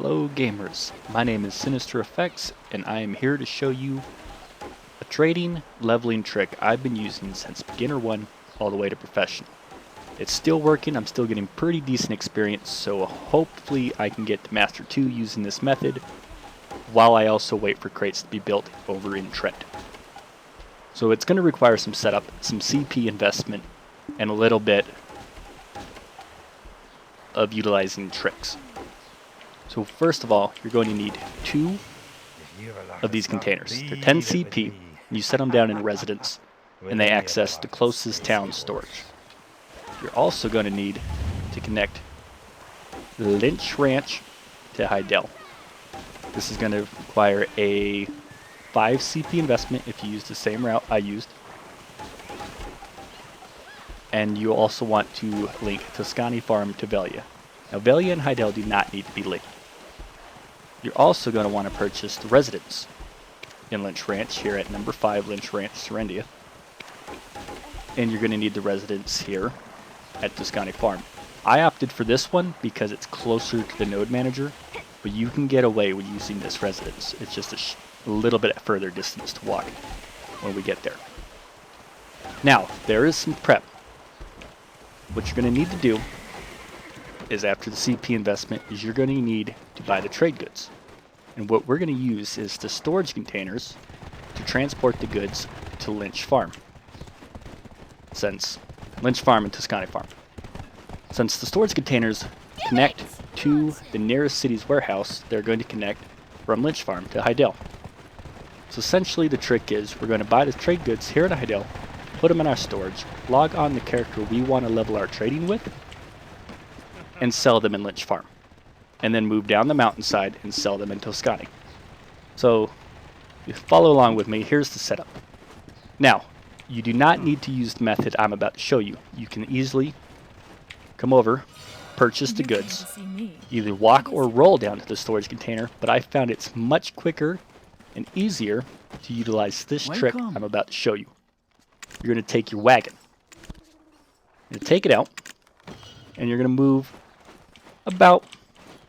Hello gamers, my name is Sinister Effects and I am here to show you a trading leveling trick I've been using since beginner 1 all the way to professional. It's still working, I'm still getting pretty decent experience, so hopefully I can get to Master 2 using this method while I also wait for crates to be built over in Trent. So it's going to require some setup, some CP investment, and a little bit of utilizing tricks. So first of all, you're going to need 2 of these containers. They're 10 CP, and you set them down in a residence, and they access the closest town storage. You're also going to need to connect the Lynch Ranch to Heidel. This is going to require a 5 CP investment if you use the same route I used. And you also want to link Toscani farm to Velia. Now Velia and Heidel do not need to be linked. You're also going to want to purchase the residence in Lynch Ranch here at number 5 Lynch Ranch, Serendia. And you're going to need the residence here at Toscani Farm. I opted for this one because it's closer to the node manager, but you can get away with using this residence. It's just a little bit further distance to walk when we get there. Now, there is some prep. What you're going to need to do is after the CP investment is you're going to need to buy the trade goods. And what we're going to use is the storage containers to transport the goods to Lynch Farm. Since Lynch Farm and Toscani Farm. Since the storage containers connect to the nearest city's warehouse, they're going to connect from Lynch Farm to Heidel. So essentially the trick is we're going to buy the trade goods here at Heidel, put them in our storage, log on the character we want to level our trading with, and sell them in Lynch Farm. And then move down the mountainside and sell them in Toscani. So, if you follow along with me, here's the setup. Now, you do not need to use the method I'm about to show you. You can easily come over, purchase the goods, either walk or roll down to the storage container, but I found it's much quicker and easier to utilize this trick I'm about to show you. You're going to take your wagon. You're going to take it out, and you're going to move about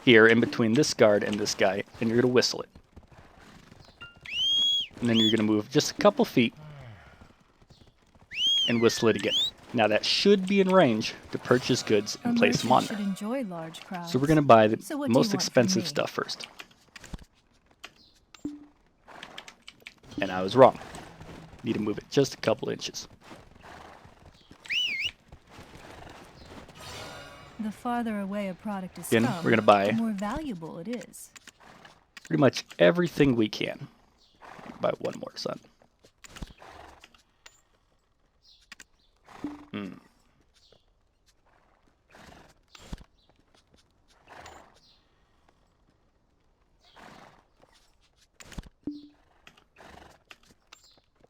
here in between this guard and this guy, and you're going to whistle it. And then you're going to move just a couple feet and whistle it again. Now that should be in range to purchase goods and place them on there. So we're going to buy the most expensive stuff first. And I was wrong. Need to move it just a couple inches. The farther away a product is Again, from, we're going to buy the more valuable it is. pretty much everything we can. Buy one more, son.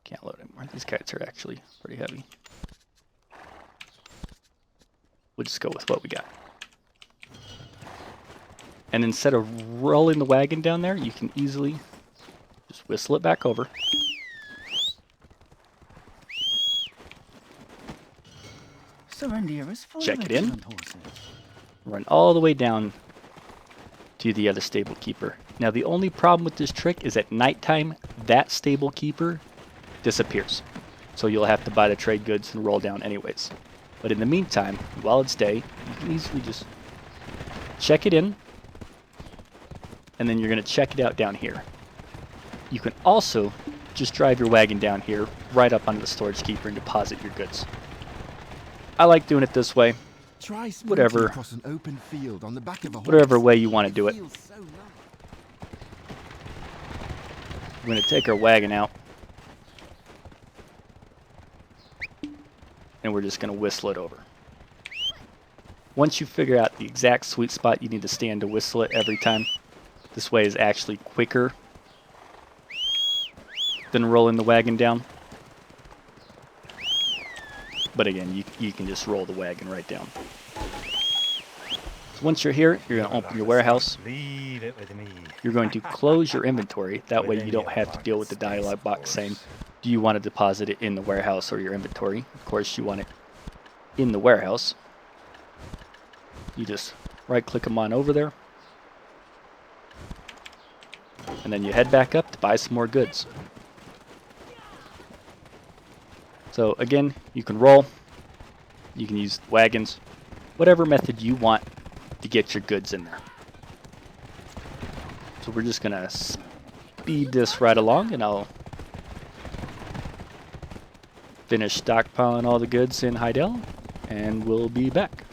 Can't load anymore. These kites are actually pretty heavy. We'll just go with what we got. And instead of rolling the wagon down there, you can easily just whistle it back over. Check it in. Run all the way down to the other stable keeper. Now the only problem with this trick is at nighttime, that stable keeper disappears. So you'll have to buy the trade goods and roll down anyways. But in the meantime, while it's day, you can easily just check it in, and then you're going to check it out down here. You can also just drive your wagon down here, right up onto the storage keeper and deposit your goods. I like doing it this way. Whatever way you want to do it. We're going to take our wagon out. And we're just going to whistle it over. Once you figure out the exact sweet spot you need to stand to whistle it every time, this way is actually quicker than rolling the wagon down. But again, you can just roll the wagon right down. So once you're here, you're going to open your warehouse. You're going to close your inventory. That way you don't have to deal with the dialog box saying, do you want to deposit it in the warehouse or your inventory? Of course, you want it in the warehouse. You just right click them on over there. and then you head back up to buy some more goods. So again, you can roll, you can use wagons, whatever method you want to get your goods in there. So we're just gonna speed this right along, and I'll finish stockpiling all the goods in Heidel, and we'll be back.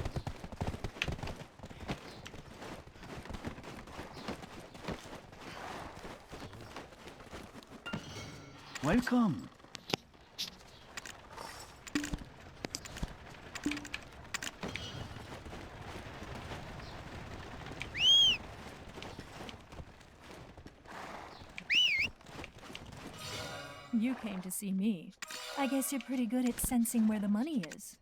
Welcome. You came to see me. I guess you're pretty good at sensing where the money is.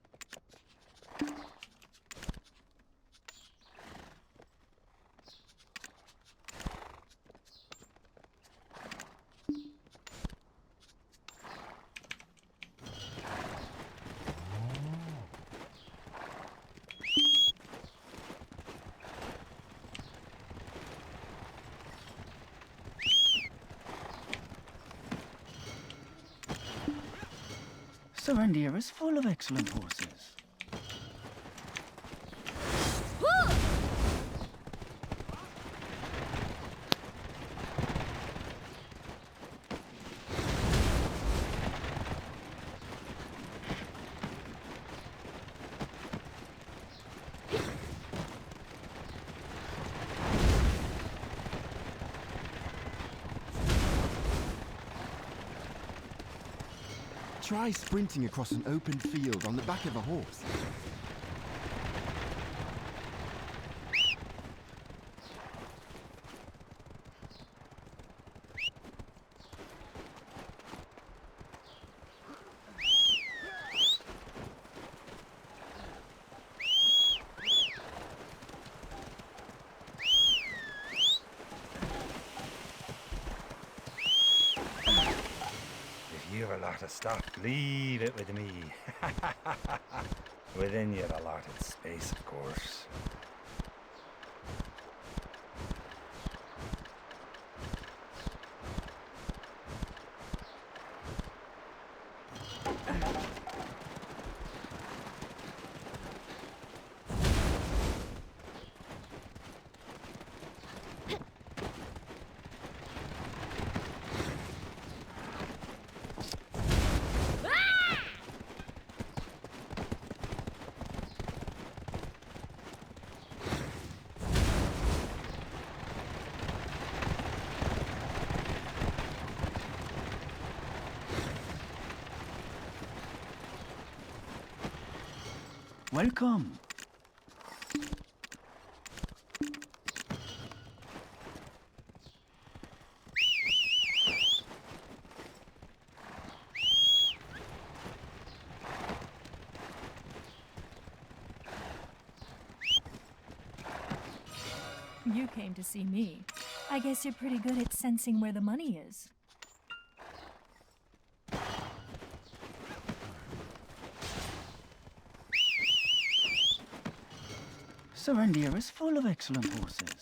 Serendia is full of excellent horses. Try sprinting across an open field on the back of a horse. You've a lot of stock, leave it with me. Within your allotted space, of course. Welcome. You came to see me. I guess you're pretty good at sensing where the money is. Serendia is full of excellent horses.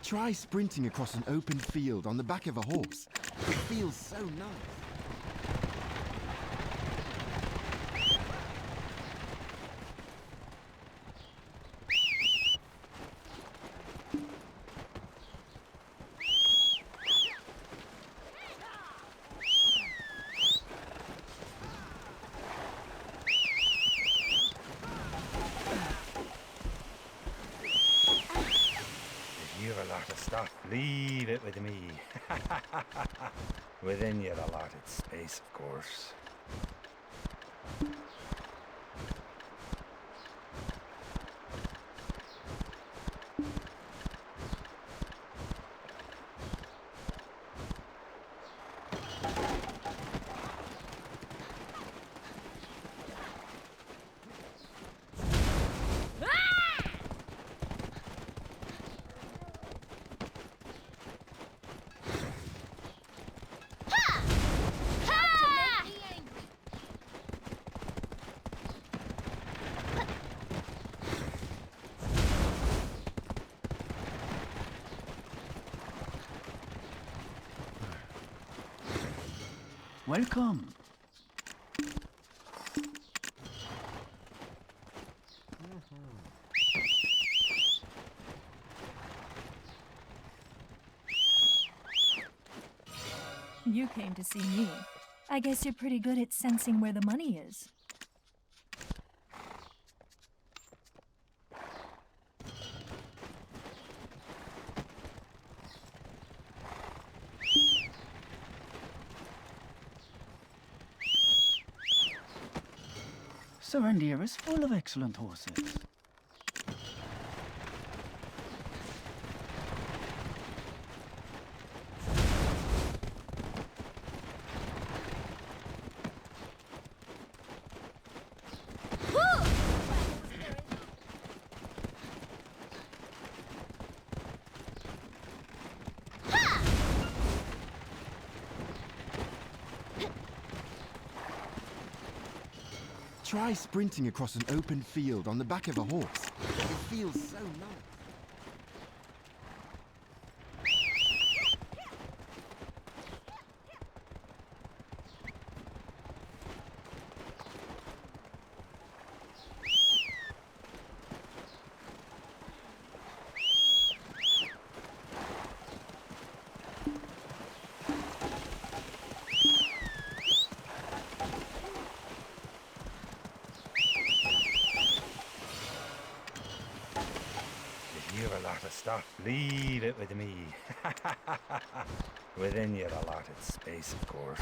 Try sprinting across an open field on the back of a horse. It feels so nice. You've a lot of stock, leave it with me. Within your allotted space, of course. Welcome. You came to see me. I guess you're pretty good at sensing where the money is. Serendia is full of excellent horses. Try sprinting across an open field on the back of a horse. It feels so nice. You're a lot of stuff, leave it with me. Within your allotted space, of course.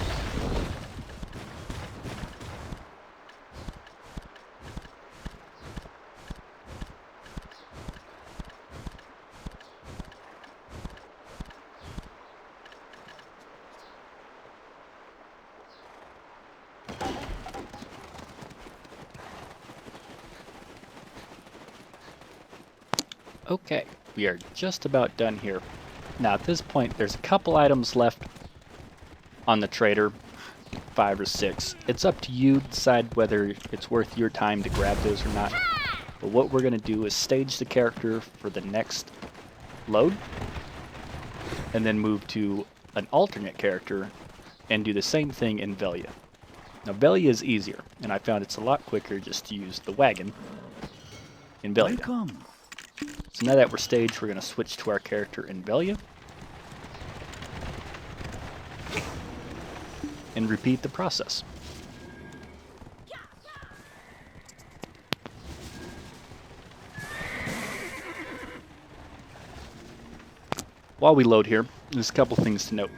Okay, we are just about done here. Now at this point, there's a couple items left on the trader, 5 or 6. It's up to you to decide whether it's worth your time to grab those or not. But what we're going to do is stage the character for the next load, and then move to an alternate character and do the same thing in Velia. Now Velia is easier, and I found it's a lot quicker just to use the wagon in Velia. Welcome. So now that we're staged, we're going to switch to our character in Velia and repeat the process. While we load here, there's a couple things to note.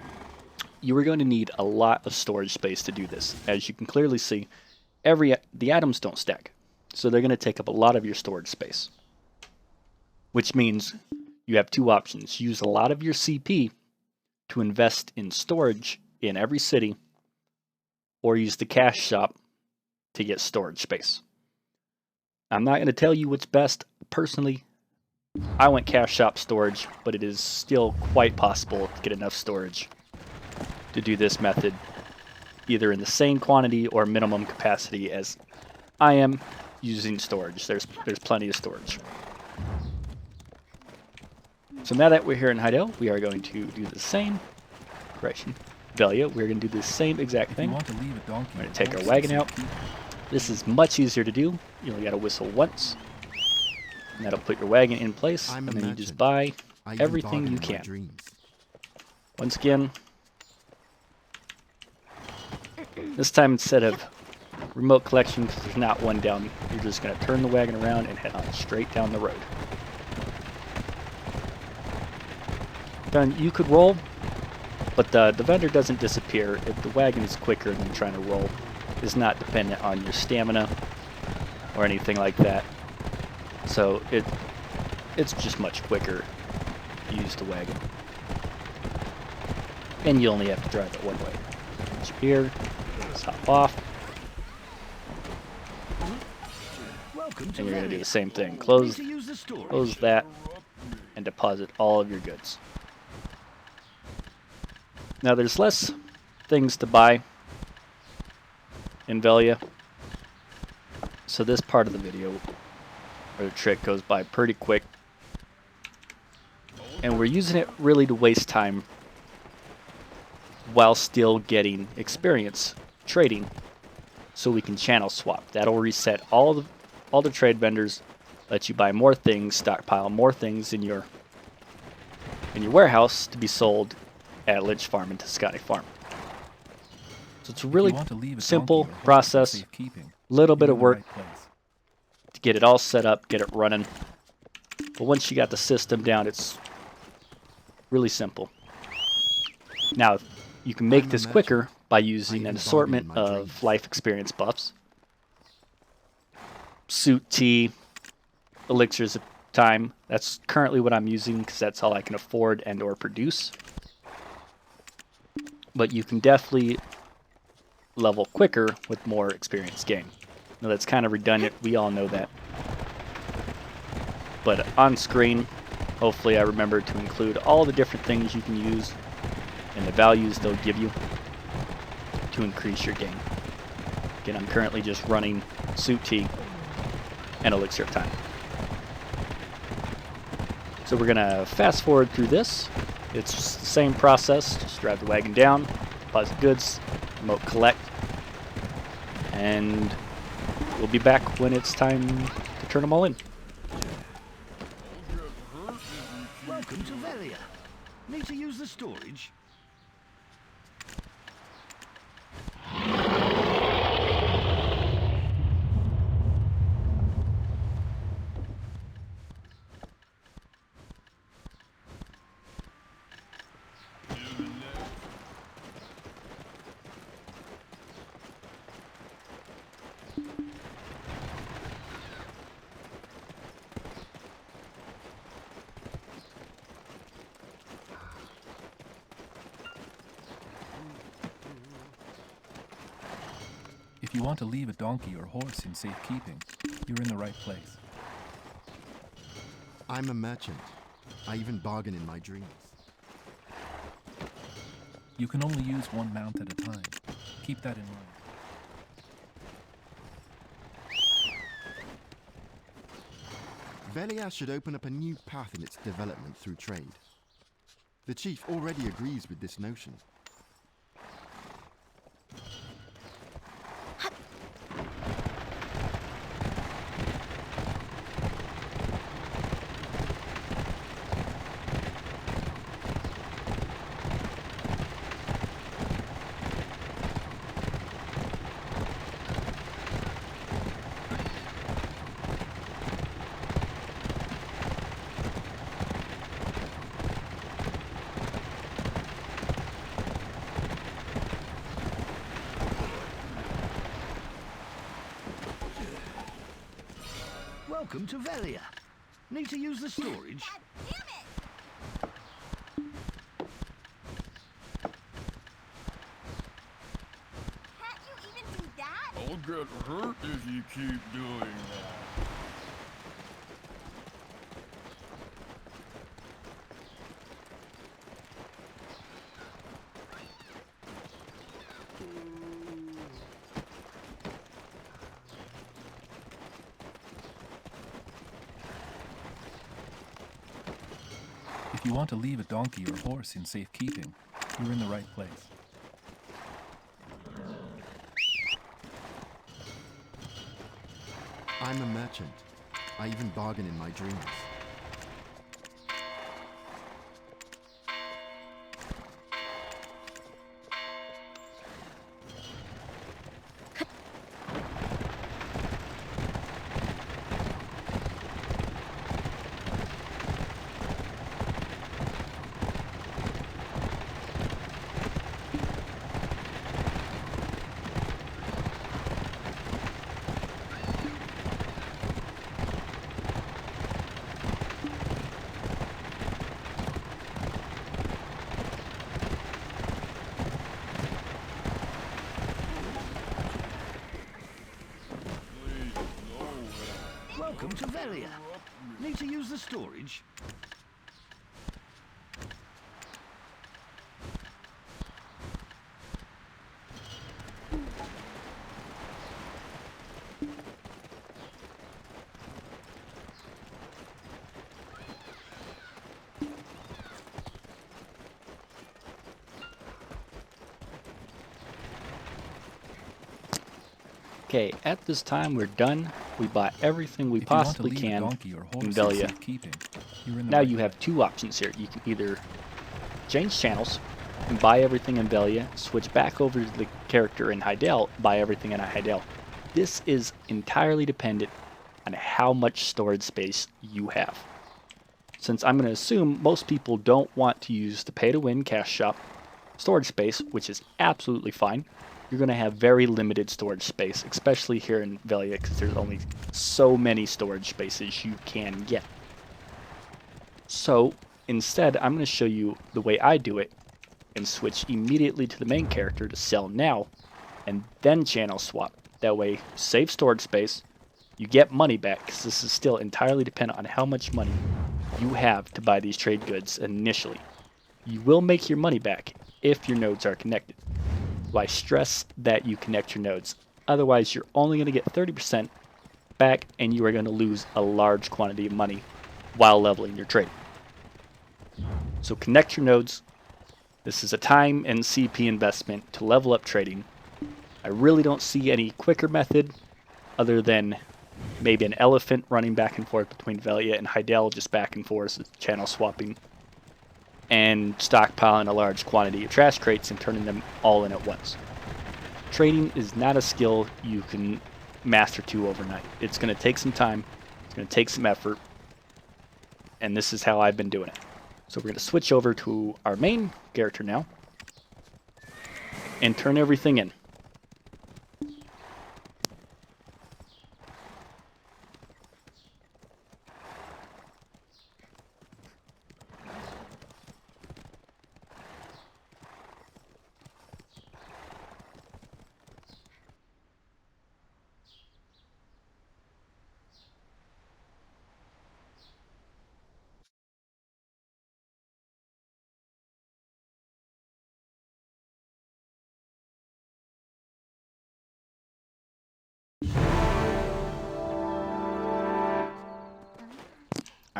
You are going to need a lot of storage space to do this. As you can clearly see, the items don't stack, so they're going to take up a lot of your storage space. Which means you have two options. Use a lot of your CP to invest in storage in every city, or use the cash shop to get storage space. I'm not going to tell you what's best. Personally, I went cash shop storage, but it is still quite possible to get enough storage to do this method, either in the same quantity or minimum capacity as I am using storage. There's plenty of storage. So now that we're here in Heidel, we are going to do the same. Correction. Velia, we're going to do the same exact thing. We're going to take our wagon out. This is much easier to do. You only got to whistle once. And that'll put your wagon in place. And then you just buy everything you can. Once again, this time instead of remote collection, because there's not one down, you're just going to turn the wagon around and head on straight down the road. Then you could roll, but the vendor doesn't disappear. If the wagon is quicker than trying to roll, it's not dependent on your stamina or anything like that. So it's just much quicker to use the wagon. And you only have to drive it one way. Once you're here, let's hop off. And you're going to do the same thing. Close that and deposit all of your goods. Now there's less things to buy in Velia, so this part of the video or the trick goes by pretty quick, and we're using it really to waste time while still getting experience trading, so we can channel swap. That'll reset all the trade vendors, let you buy more things, stockpile more things in your warehouse to be sold at Lynch Farm and Toscani Farm. So it's a really simple process, little bit of work to get it all set up, get it running. But once you got the system down, it's really simple. Now, you can make this quicker by using an assortment of life experience buffs, suit tea, elixirs of time. That's currently what I'm using because that's all I can afford and or produce. But you can definitely level quicker with more experience gain. Now that's kind of redundant, we all know that. But on screen, hopefully I remember to include all the different things you can use and the values they'll give you to increase your gain. Again, I'm currently just running suit tea and elixir of time. So we're gonna fast forward through this. It's the same process, just drive the wagon down, deposit goods, remote collect, and we'll be back when it's time to turn them all in. Welcome to Velia. Need to use the storage? If you want to leave a donkey or horse in safekeeping, you're in the right place. I'm a merchant. I even bargain in my dreams. You can only use one mount at a time. Keep that in mind. Velia should open up a new path in its development through trade. The chief already agrees with this notion. Welcome to Velia. Need to use the storage? Can't you even do that? I'll get hurt if you keep doing that. If you want to leave a donkey or horse in safekeeping, you're in the right place. I'm a merchant. I even bargain in my dreams. Welcome to Velia. Need to use the storage? Okay, at this time we're done. We bought everything we If you want to possibly leave a can donkey or horse in in Velia. safekeeping, you're in the Now right you way. have two options here. You can either change channels and buy everything in Velia, switch back over to the character in Heidel, buy everything in Heidel. This is entirely dependent on how much storage space you have. Since I'm going to assume most people don't want to use the pay-to-win cash shop storage space, which is absolutely fine, you're going to have very limited storage space, especially here in Velia, because there's only so many storage spaces you can get. So instead, I'm going to show you the way I do it and switch immediately to the main character to sell now, and then channel swap. That way, save storage space, you get money back, because this is still entirely dependent on how much money you have to buy these trade goods initially. You will make your money back if your nodes are connected. So I stress that you connect your nodes. Otherwise, you're only going to get 30% back, and you are going to lose a large quantity of money while leveling your trade. So connect your nodes. This is a time and CP investment to level up trading. I really don't see any quicker method other than maybe an elephant running back and forth between Velia and Heidel, just back and forth, channel swapping, and stockpiling a large quantity of trash crates and turning them all in at once. Trading is not a skill you can master to overnight. It's going to take some time, it's going to take some effort, and this is how I've been doing it. So we're going to switch over to our main character now and turn everything in.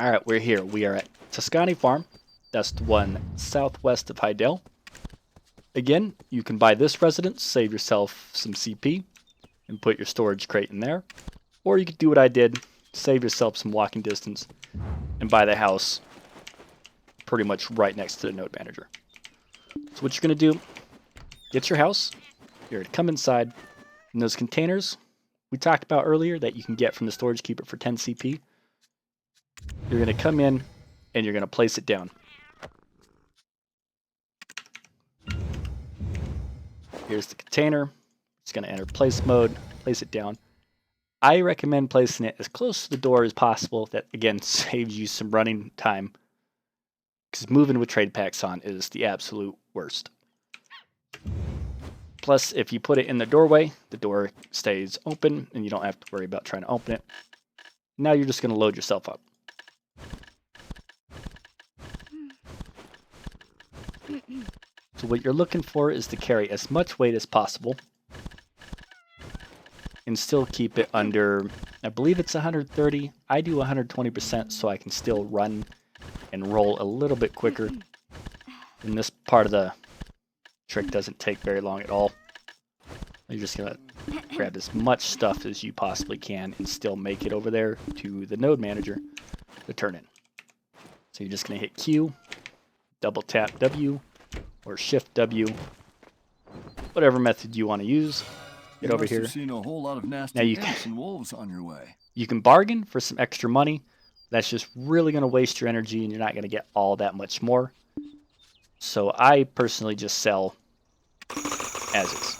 Alright, we're here. We are at Toscani Farm. That's the one southwest of Heidel. Again, you can buy this residence, save yourself some CP, and put your storage crate in there. Or you could do what I did, save yourself some walking distance, and buy the house pretty much right next to the node manager. So what you're going to do, get your house, you're going to come inside, and those containers we talked about earlier that you can get from the storage keeper for 10 CP, you're going to come in and you're going to place it down. Here's the container. It's going to enter place mode, place it down. I recommend placing it as close to the door as possible. That, again, saves you some running time, because moving with trade packs on is the absolute worst. Plus, if you put it in the doorway, the door stays open and you don't have to worry about trying to open it. Now you're just going to load yourself up. So what you're looking for is to carry as much weight as possible and still keep it under, I believe it's 130. I do 120% so I can still run and roll a little bit quicker. And this part of the trick doesn't take very long at all. You're just going to grab as much stuff as you possibly can and still make it over there to the node manager to turn in. So you're just going to hit Q, double tap W, or Shift W, whatever method you want to use. Get over here. Seen a whole lot of nasty Now you ants and wolves on your way. You can bargain for some extra money. That's just really going to waste your energy and you're not going to get all that much more. So I personally just sell as is.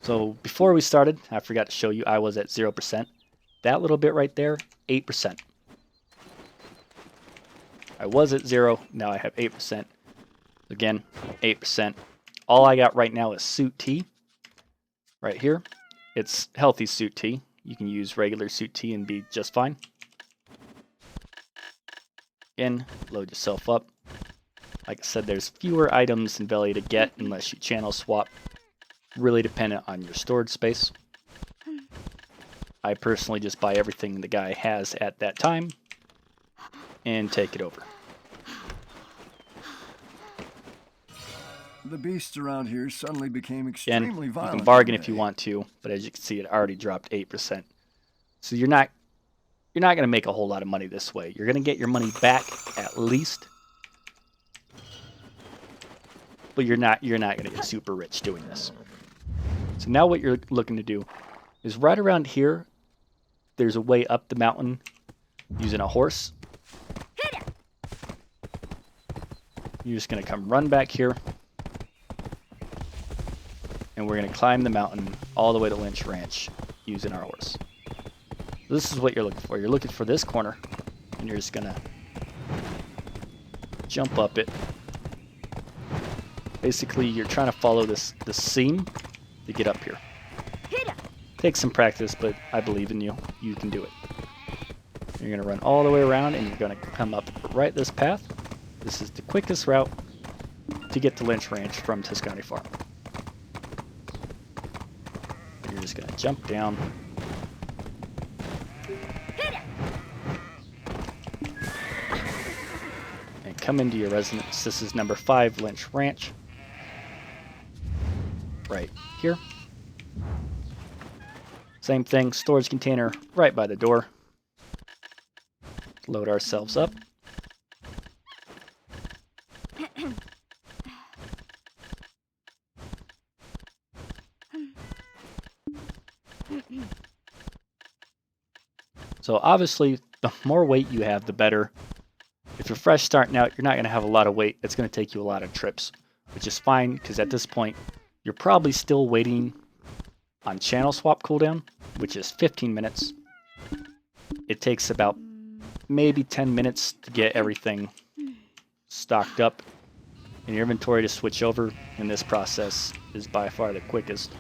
So before we started, I forgot to show you I was at 0%. That little bit right there, 8%. I was at 0, now I have 8%. Again, 8%. All I got right now is suit tea. Right here. It's healthy suit tea. You can use regular suit tea and be just fine. Again, load yourself up. Like I said, there's fewer items in Velia to get unless you channel swap. Really dependent on your storage space. I personally just buy everything the guy has at that time and take it over. The beasts around here suddenly became And extremely you violent. can bargain didn't if you they? want to, but as you can see, it already dropped 8%. So you're not going to make a whole lot of money this way. You're going to get your money back at least, but you're not going to get super rich doing this. So now what you're looking to do is right around here, there's a way up the mountain using a horse. You're just going to come run back here, and we're going to climb the mountain all the way to Lynch Ranch using our horse. This is what you're looking for. You're looking for this corner, and you're just going to jump up it. Basically, you're trying to follow this seam to get up here. Takes some practice, but I believe in you. You can do it. You're going to run all the way around, and you're going to come up right this path. This is the quickest route to get to Lynch Ranch from Toscani Farm. You're just going to jump down. And come into your residence. This is number 5 Lynch Ranch. Right here. Same thing, storage container right by the door. Load ourselves up. So obviously, the more weight you have, the better. If you're fresh starting out, you're not going to have a lot of weight. It's going to take you a lot of trips, which is fine because at this point, you're probably still waiting on channel swap cooldown, which is 15 minutes. It takes about maybe 10 minutes to get everything stocked up in your inventory to switch over, and this process is by far the quickest.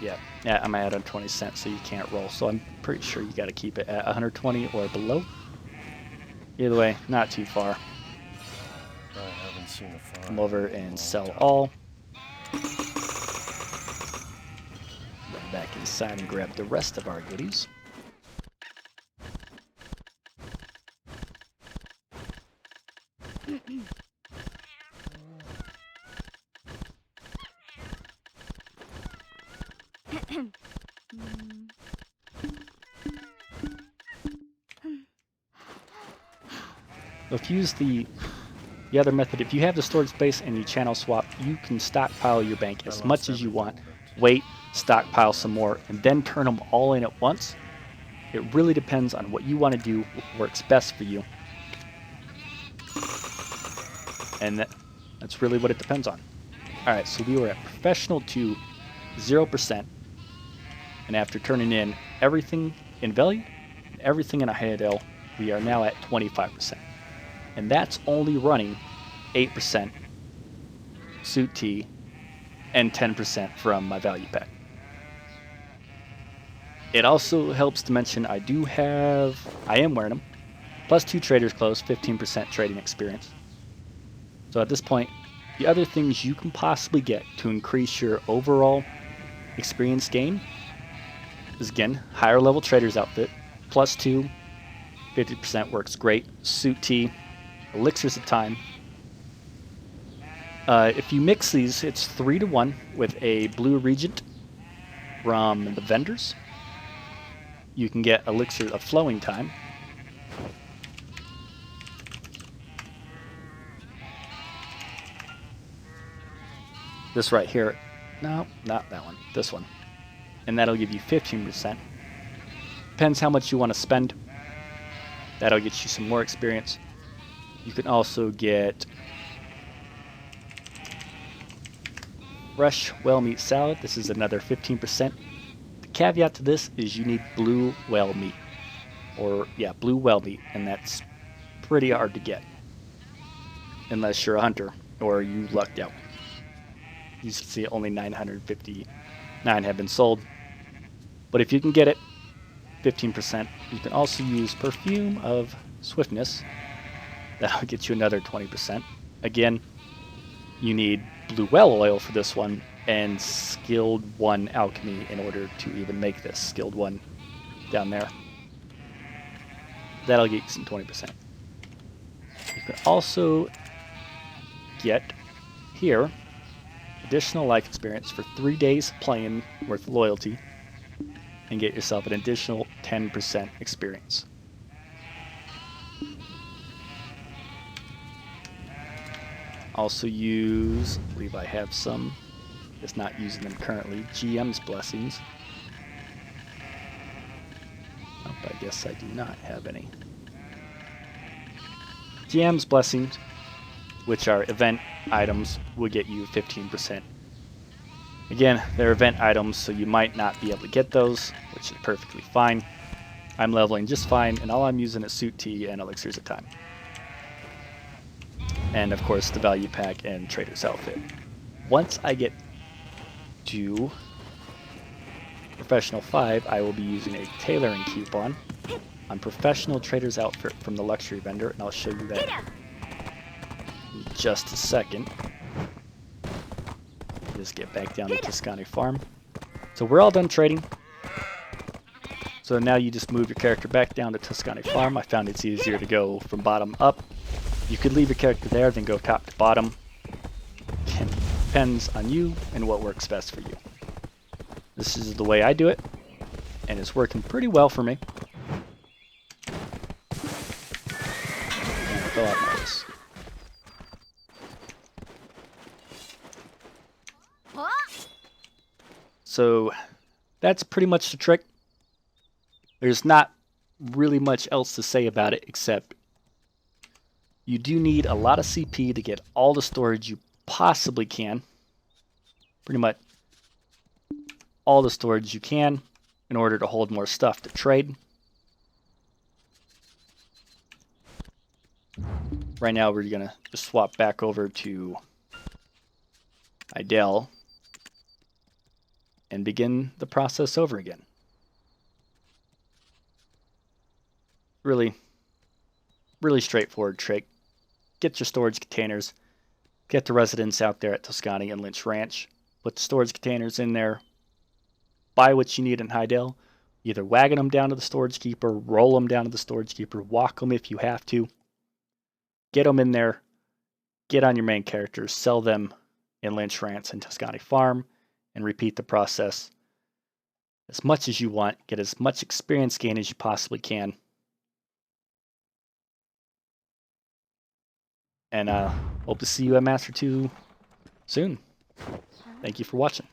Yeah, I'm at 120 cents, so you can't roll. So I'm pretty sure you got to keep it at 120 or below. Either way, not too far. I haven't seen a farm. Come over and sell all. Run back inside and grab the rest of our goodies. If you use the other method, if you have the storage space and you channel swap, you can stockpile your bank as much as you want. Wait, stockpile some more, and then turn them all in at once. It really depends on what you want to do, what works best for you. And that's really what it depends on. Alright, so we were at professional to 0%. And after turning in everything in Velia, everything in Heidel, we are now at 25%. And that's only running 8% suit T and 10% from my value pack. It also helps to mention I am wearing them, plus 2 trader's clothes, 15% trading experience. So at this point, the other things you can possibly get to increase your overall experience gain is, again, higher level trader's outfit, plus 2, 50% works great, suit T, elixirs of time. If you mix these, it's 3-to-1 with a blue regent from the vendors. You can get elixir of flowing time. This right here, no, not that one, this one. And that'll give you 15%. Depends how much you want to spend. That'll get you some more experience. You can also get fresh whale meat salad. This is another 15%. The caveat to this is you need blue whale meat. Or, yeah, blue whale meat. And that's pretty hard to get. Unless you're a hunter or you lucked out. You can see only 959 have been sold. But if you can get it, 15%. You can also use perfume of swiftness. That'll get you another 20%. Again, you need blue whale oil for this one and skilled 1 alchemy in order to even make this skilled 1 down there. That'll get you some 20%. You can also get here, additional life experience for 3 days playing worth loyalty, and get yourself an additional 10% experience. Also use, I believe I have some, just not using them currently, GM's Blessings. Oh, I guess I do not have any. GM's Blessings, which are event items, will get you 15%. Again, they're event items, so you might not be able to get those, which is perfectly fine. I'm leveling just fine, and all I'm using is Suit Tea and Elixirs of Time. And of course, the Value Pack and Trader's Outfit. Once I get to Professional 5, I will be using a tailoring coupon on Professional Trader's Outfit from the Luxury Vendor, and I'll show you that in just a second. Just get back down to Toscani Farm. So we're all done trading. So now you just move your character back down to Toscani Farm. I found it's easier to go from bottom up. You could leave your character there, then go top to bottom. Depends on you and what works best for you. This is the way I do it, and it's working pretty well for me. And I fill out my list. So that's pretty much the trick. There's not really much else to say about it, except you do need a lot of CP to get all the storage you possibly can. Pretty much all the storage you can in order to hold more stuff to trade. Right now we're going to just swap back over to Heidel and begin the process over again. Really straightforward trick. Get your storage containers, get the residents out there at Toscani and Lynch Ranch, put the storage containers in there, buy what you need in Heidel, either wagon them down to the storage keeper, roll them down to the storage keeper, walk them if you have to, get them in there, get on your main characters, sell them in Lynch Ranch and Toscani Farm, and repeat the process as much as you want. Get as much experience gain as you possibly can. And hope to see you at Master 2 soon. Thank you for watching.